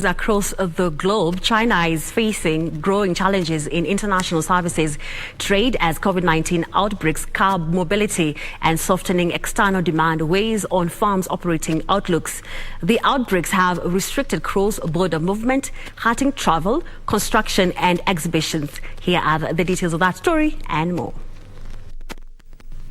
Across the globe, China is facing growing challenges in international services trade as COVID-19 outbreaks curb mobility and softening external demand weighs on firms' operating outlooks. The outbreaks have restricted cross-border movement, hurting travel, construction and exhibitions. Here are the details of that story and more.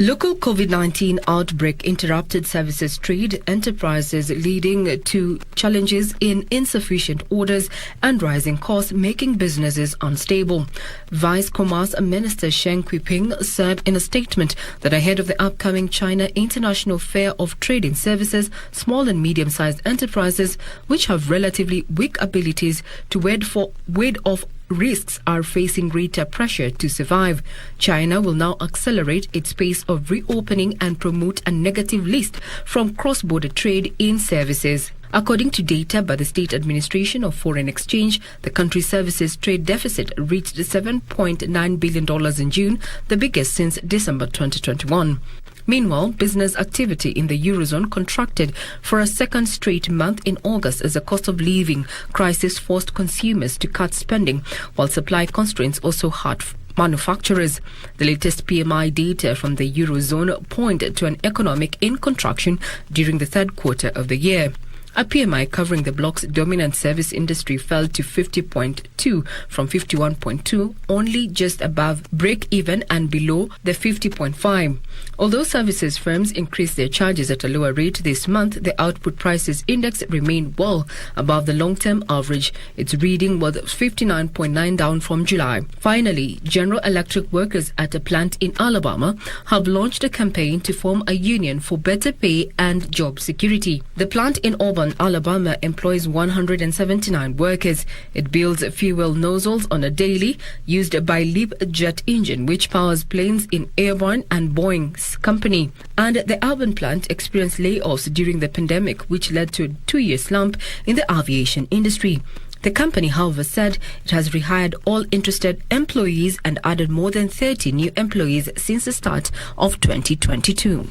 Local COVID-19 outbreak interrupted services trade enterprises, leading to challenges in insufficient orders and rising costs, making businesses unstable. Vice Commerce Minister Sheng Quiping said in a statement that ahead of the upcoming China International Fair of Trading Services, small and medium-sized enterprises, which have relatively weak abilities to ward off risks, are facing greater pressure to survive. China will now accelerate its pace of reopening and promote a negative list from cross-border trade in services. According to data by the State Administration of Foreign Exchange, the country's services trade deficit reached $7.9 billion in June, the biggest since December 2021. Meanwhile, business activity in the Eurozone contracted for a second straight month in August as a cost of living crisis forced consumers to cut spending, while supply constraints also hurt manufacturers. The latest PMI data from the Eurozone point to an economic in contraction during the third quarter of the year. A PMI covering the bloc's dominant service industry fell to 50.2 from 51.2, only just above break-even and below the 50.5. Although services firms increased their charges at a lower rate this month, the output prices index remained well above the long-term average. Its reading was 59.9, down from July. Finally, General Electric workers at a plant in Alabama have launched a campaign to form a union for better pay and job security. The plant in Auburn, Alabama employs 179 workers. It builds fuel nozzles on a daily used by LEAP jet engine, which powers planes in Airborne and Boeing's company. And the Auburn plant experienced layoffs during the pandemic, which led to a 2-year slump in the aviation industry. The company, however, said it has rehired all interested employees and added more than 30 new employees since the start of 2022.